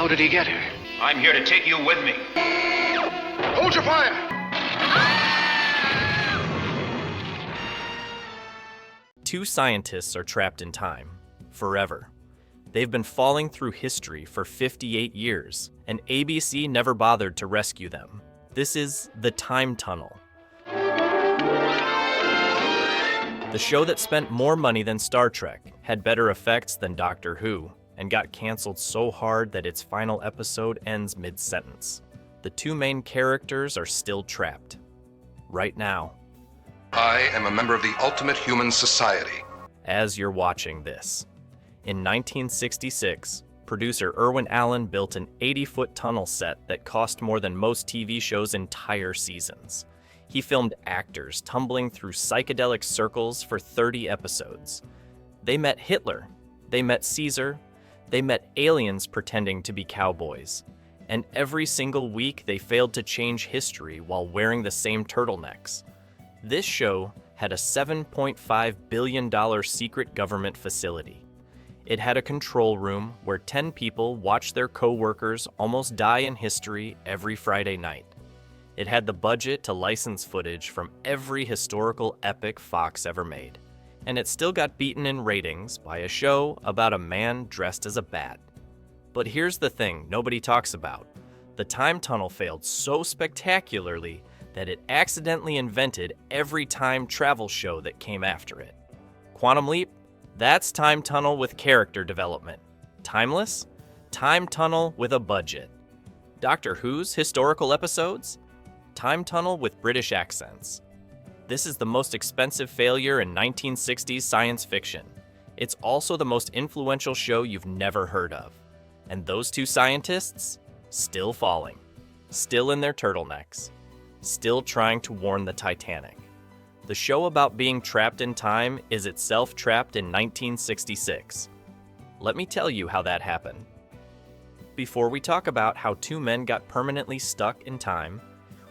How did he get her? I'm here to take you with me. Hold your fire! Two scientists are trapped in time, forever. They've been falling through history for 58 years, and ABC never bothered to rescue them. This is The Time Tunnel. The show that spent more money than Star Trek, had better effects than Doctor Who, and got canceled so hard that its final episode ends mid-sentence. The two main characters are still trapped. Right now. I am a member of the Ultimate Human Society. As you're watching this. In 1966, producer Irwin Allen built an 80-foot tunnel set that cost more than most TV shows' entire seasons. He filmed actors tumbling through psychedelic circles for 30 episodes. They met Hitler, they met Caesar, they met aliens pretending to be cowboys. And every single week they failed to change history while wearing the same turtlenecks. This show had a $7.5 billion secret government facility. It had a control room where 10 people watched their co-workers almost die in history every Friday night. It had the budget to license footage from every historical epic Fox ever made. And it still got beaten in ratings by a show about a man dressed as a bat. But here's the thing nobody talks about. The Time Tunnel failed so spectacularly that it accidentally invented every time travel show that came after it. Quantum Leap? That's Time Tunnel with character development. Timeless? Time Tunnel with a budget. Doctor Who's historical episodes? Time Tunnel with British accents. This is the most expensive failure in 1960s science fiction. It's also the most influential show you've never heard of. And those two scientists? Still falling. Still in their turtlenecks. Still trying to warn the Titanic. The show about being trapped in time is itself trapped in 1966. Let me tell you how that happened. Before we talk about how two men got permanently stuck in time,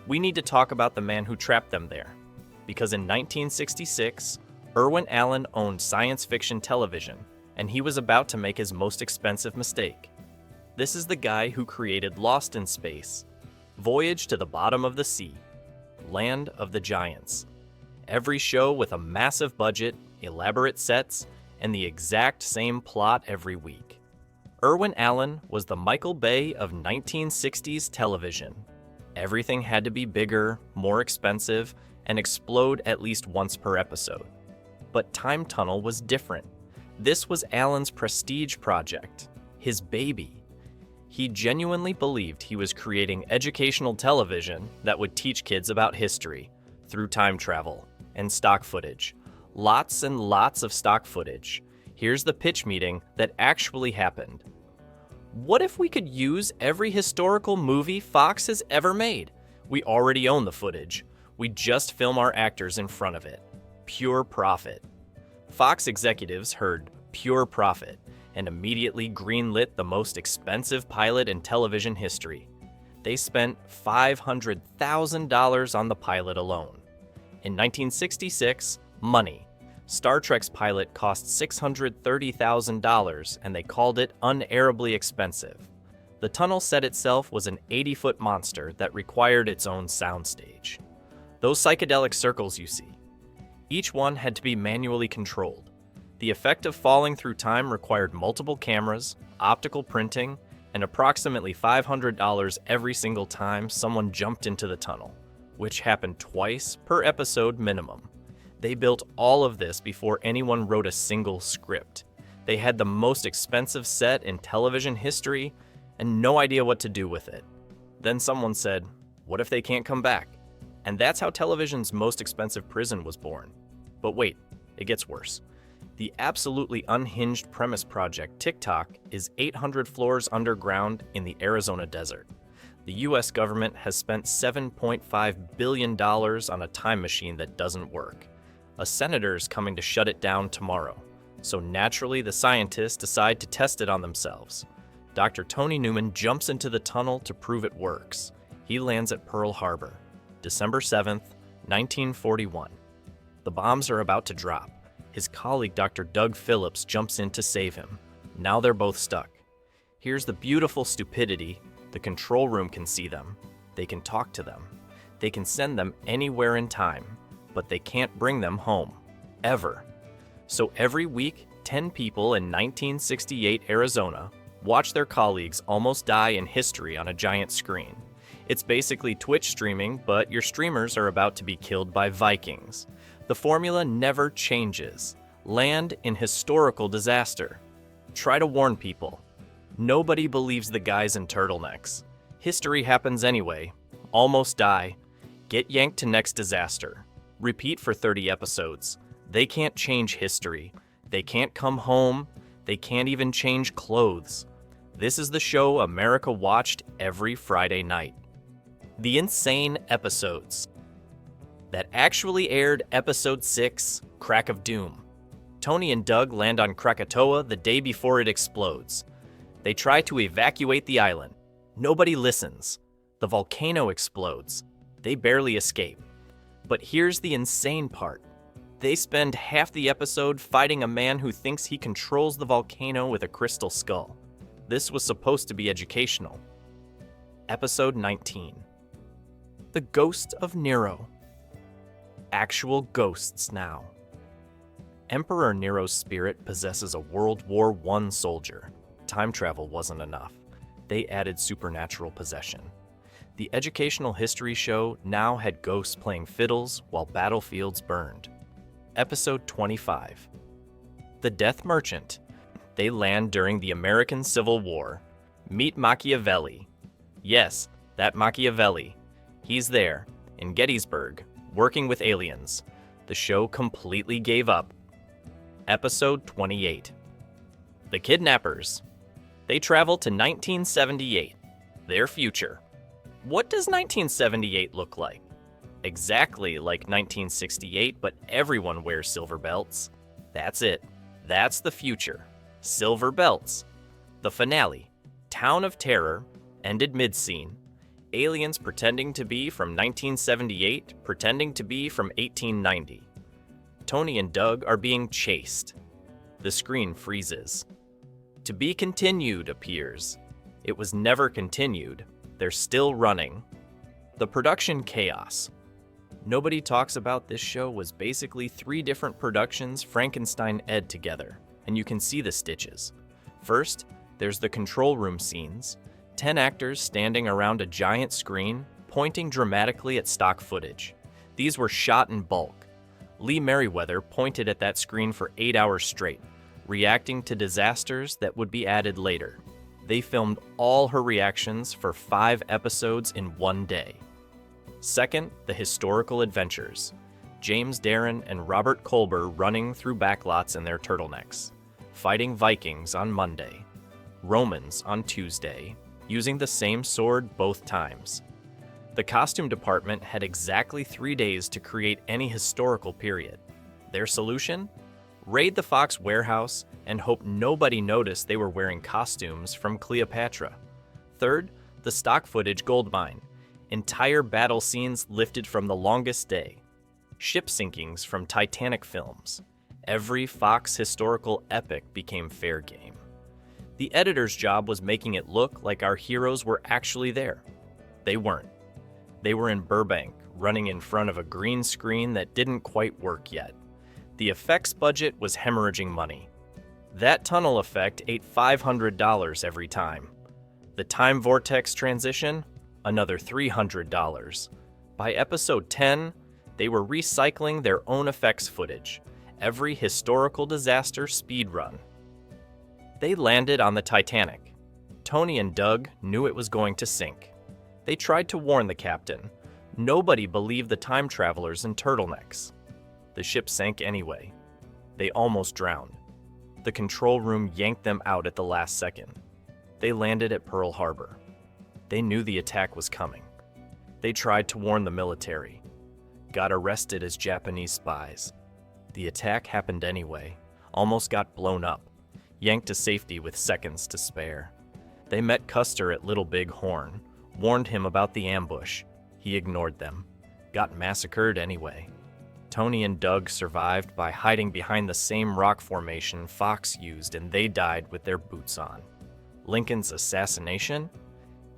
we need to talk about the man who trapped them there. Because in 1966, Irwin Allen owned science fiction television, and he was about to make his most expensive mistake. This is the guy who created Lost in Space, Voyage to the Bottom of the Sea, Land of the Giants. Every show with a massive budget, elaborate sets, and the exact same plot every week. Irwin Allen was the Michael Bay of 1960s television. Everything had to be bigger, more expensive, and explode at least once per episode. But Time Tunnel was different. This was Allen's prestige project, his baby. He genuinely believed he was creating educational television that would teach kids about history through time travel and stock footage. Lots and lots of stock footage. Here's the pitch meeting that actually happened. What if we could use every historical movie Fox has ever made? We already own the footage. We just film our actors in front of it. Pure profit. Fox executives heard pure profit and immediately greenlit the most expensive pilot in television history. They spent $500,000 on the pilot alone. In 1966, money. Star Trek's pilot cost $630,000 and they called it unairably expensive. The tunnel set itself was an 80-foot monster that required its own soundstage. Those psychedelic circles you see, each one had to be manually controlled. The effect of falling through time required multiple cameras, optical printing, and approximately $500 every single time someone jumped into the tunnel, which happened twice per episode minimum. They built all of this before anyone wrote a single script. They had the most expensive set in television history and no idea what to do with it. Then someone said, what if they can't come back? And that's how television's most expensive prison was born. But wait, it gets worse. The absolutely unhinged premise project TikTok is 800 floors underground in the Arizona desert. The US government has spent $7.5 billion on a time machine that doesn't work. A senator is coming to shut it down tomorrow, so naturally the scientists decide to test it on themselves. Dr. Tony Newman jumps into the tunnel to prove it works. He lands at Pearl Harbor, December 7th, 1941. The bombs are about to drop. His colleague Dr. Doug Phillips jumps in to save him. Now they're both stuck. Here's the beautiful stupidity. The control room can see them. They can talk to them. They can send them anywhere in time, but they can't bring them home. Ever. So every week, 10 people in 1968 Arizona watch their colleagues almost die in history on a giant screen. It's basically Twitch streaming, but your streamers are about to be killed by Vikings. The formula never changes. Land in historical disaster. Try to warn people. Nobody believes the guys in turtlenecks. History happens anyway. Almost die. Get yanked to next disaster. Repeat for 30 episodes. They can't change history. They can't come home. They can't even change clothes. This is the show America watched every Friday night. The Insane Episodes. That actually aired Episode 6, Crack of Doom. Tony and Doug land on Krakatoa the day before it explodes. They try to evacuate the island. Nobody listens. The volcano explodes. They barely escape. But here's the insane part. They spend half the episode fighting a man who thinks he controls the volcano with a crystal skull. This was supposed to be educational. Episode 19. The Ghost of Nero. Actual ghosts now. Emperor Nero's spirit possesses a World War I soldier. Time travel wasn't enough. They added supernatural possession. The educational history show now had ghosts playing fiddles while battlefields burned. Episode 25. The Death Merchant. They land during the American Civil War. Meet Machiavelli. Yes, that Machiavelli. He's there, in Gettysburg, working with aliens. The show completely gave up. Episode 28. The Kidnappers. They travel to 1978, their future. What does 1978 look like? Exactly like 1968, but everyone wears silver belts. That's it. That's the future. Silver belts. The finale. Town of Terror. Ended mid-scene. Aliens pretending to be from 1978, pretending to be from 1890. Tony and Doug are being chased. The screen freezes. To be continued appears. It was never continued. They're still running. The production chaos. Nobody talks about this show was basically 3 different productions Frankenstein ed together, and you can see the stitches. First, there's the control room scenes. 10 actors standing around a giant screen, pointing dramatically at stock footage. These were shot in bulk. Lee Merriweather pointed at that screen for 8 hours straight, reacting to disasters that would be added later. They filmed all her reactions for 5 episodes in one day. Second, the historical adventures. James Darren and Robert Kolber running through backlots in their turtlenecks, fighting Vikings on Monday, Romans on Tuesday, using the same sword both times. The costume department had exactly 3 days to create any historical period. Their solution? Raid the Fox warehouse and hope nobody noticed they were wearing costumes from Cleopatra. Third, the stock footage goldmine. Entire battle scenes lifted from The Longest Day. Ship sinkings from Titanic films. Every Fox historical epic became fair game. The editor's job was making it look like our heroes were actually there. They weren't. They were in Burbank, running in front of a green screen that didn't quite work yet. The effects budget was hemorrhaging money. That tunnel effect ate $500 every time. The time vortex transition? Another $300. By episode 10, they were recycling their own effects footage. Every historical disaster speedrun. They landed on the Titanic. Tony and Doug knew it was going to sink. They tried to warn the captain. Nobody believed the time travelers in turtlenecks. The ship sank anyway. They almost drowned. The control room yanked them out at the last second. They landed at Pearl Harbor. They knew the attack was coming. They tried to warn the military. Got arrested as Japanese spies. The attack happened anyway. Almost got blown up. Yanked to safety with seconds to spare. They met Custer at Little Big Horn. Warned him about the ambush. He ignored them. Got massacred anyway. Tony and Doug survived by hiding behind the same rock formation Fox used, and they died with their boots on. Lincoln's assassination?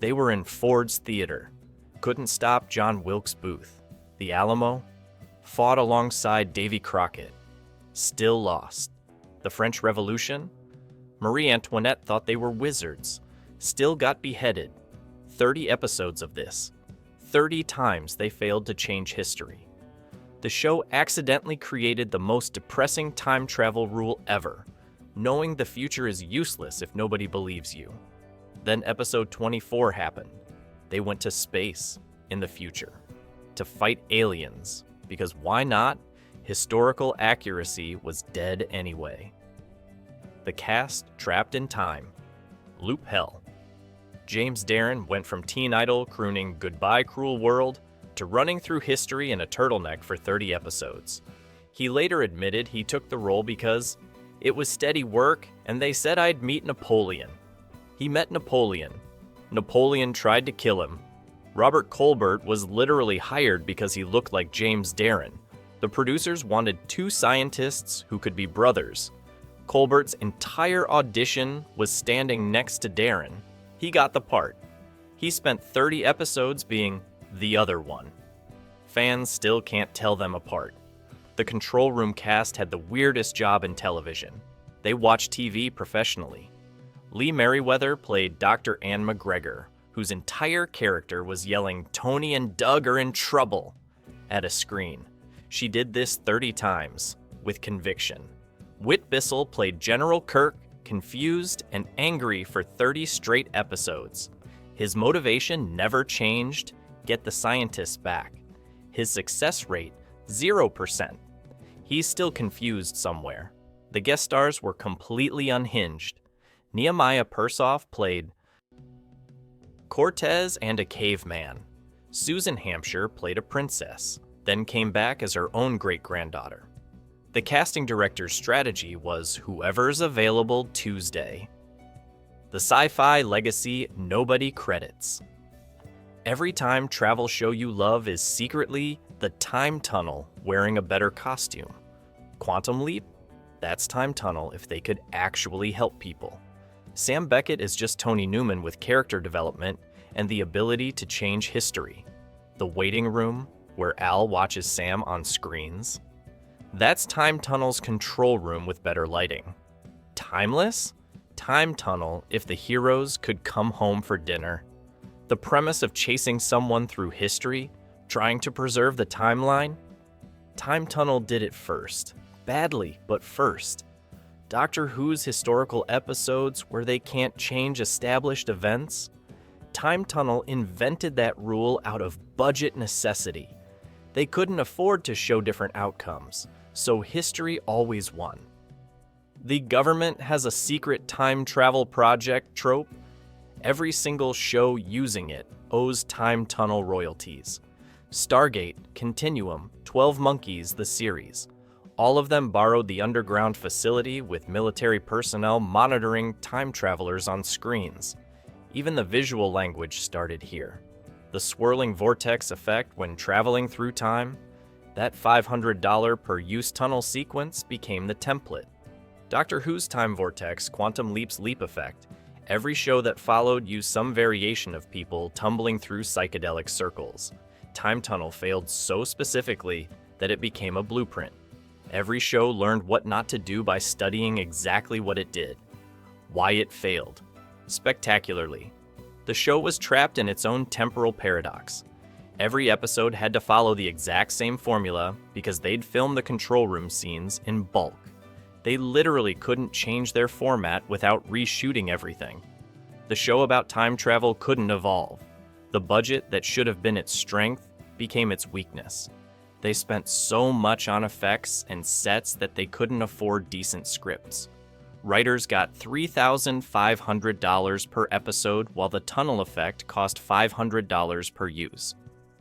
They were in Ford's Theater. Couldn't stop John Wilkes Booth. The Alamo? Fought alongside Davy Crockett. Still lost. The French Revolution? Marie Antoinette thought they were wizards. Still got beheaded. 30 episodes of this. 30 times they failed to change history. The show accidentally created the most depressing time travel rule ever, knowing the future is useless if nobody believes you. Then episode 24 happened. They went to space in the future to fight aliens, because why not? Historical accuracy was dead anyway. The cast trapped in time. Loop hell. James Darren went from teen idol crooning "Goodbye Cruel World" to running through history in a turtleneck for 30 episodes. He later admitted he took the role because it was steady work and they said I'd meet Napoleon. He met Napoleon. Napoleon tried to kill him. Robert Colbert was literally hired because he looked like James Darren. The producers wanted 2 scientists who could be brothers. Colbert's entire audition was standing next to Darren. He got the part. He spent 30 episodes being the other one. Fans still can't tell them apart. The control room cast had the weirdest job in television. They watched TV professionally. Lee Merriweather played Dr. Ann McGregor, whose entire character was yelling "Tony and Doug are in trouble" at a screen. She did this 30 times, with conviction. Whit Bissell played General Kirk, confused and angry for 30 straight episodes. His motivation never changed: get the scientists back. His success rate, 0%. He's still confused somewhere. The guest stars were completely unhinged. Nehemiah Persoff played Cortez and a caveman. Susan Hampshire played a princess, then came back as her own great-granddaughter. The casting director's strategy was whoever's available Tuesday. The Sci-Fi legacy nobody credits. Every time travel show you love is secretly the time tunnel wearing a better costume. Quantum Leap? That's time tunnel if they could actually help people. Sam Beckett is just Tony Newman with character development and the ability to change history. The Waiting Room, where Al watches Sam on screens. That's Time Tunnel's control room with better lighting. Timeless? Time tunnel if the heroes could come home for dinner. The premise of chasing someone through history, trying to preserve the timeline? Time Tunnel did it first. Badly, but first. Doctor Who's historical episodes where they can't change established events? Time Tunnel invented that rule out of budget necessity. They couldn't afford to show different outcomes, so history always won. The government has a secret time travel project trope. Every single show using it owes Time Tunnel royalties. Stargate, Continuum, 12 Monkeys, the series. All of them borrowed the underground facility with military personnel monitoring time travelers on screens. Even the visual language started here. The swirling vortex effect when traveling through time, that $500 per use tunnel sequence became the template. Doctor Who's time vortex, Quantum Leap's leap effect. Every show that followed used some variation of people tumbling through psychedelic circles. Time Tunnel failed so specifically that it became a blueprint. Every show learned what not to do by studying exactly what it did. Why it failed. Spectacularly. The show was trapped in its own temporal paradox. Every episode had to follow the exact same formula because they'd film the control room scenes in bulk. They literally couldn't change their format without reshooting everything. The show about time travel couldn't evolve. The budget that should have been its strength became its weakness. They spent so much on effects and sets that they couldn't afford decent scripts. Writers got $3,500 per episode while the tunnel effect cost $500 per use.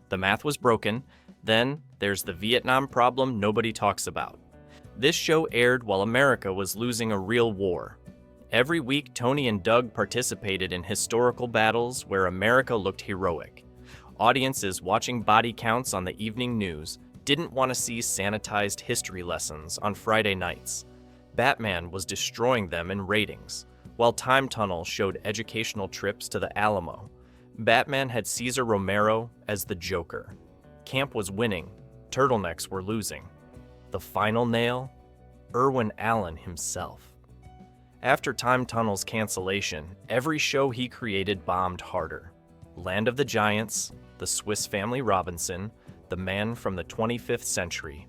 The math was broken. Then there's the Vietnam problem nobody talks about. This show aired while America was losing a real war. Every week, Tony and Doug participated in historical battles where America looked heroic. Audiences watching body counts on the evening news didn't want to see sanitized history lessons on Friday nights. Batman was destroying them in ratings. While Time Tunnel showed educational trips to the Alamo, Batman had Cesar Romero as the Joker. Camp was winning, turtlenecks were losing. The final nail? Irwin Allen himself. After Time Tunnel's cancellation, every show he created bombed harder. Land of the Giants, The Swiss Family Robinson, The Man from the 25th Century,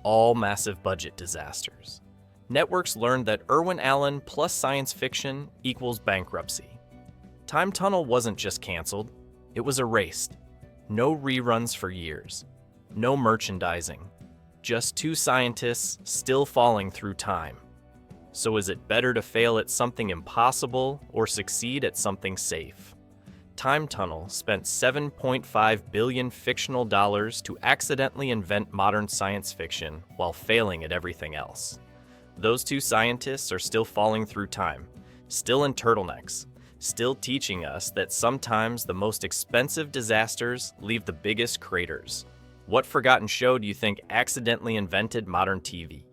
all massive budget disasters. Networks learned that Irwin Allen plus science fiction equals bankruptcy. Time Tunnel wasn't just canceled, it was erased. No reruns for years. No merchandising. Just two scientists still falling through time. So is it better to fail at something impossible or succeed at something safe? Time Tunnel spent $7.5 billion fictional dollars to accidentally invent modern science fiction while failing at everything else. Those two scientists are still falling through time, still in turtlenecks, still teaching us that sometimes the most expensive disasters leave the biggest craters. What forgotten show do you think accidentally invented modern TV?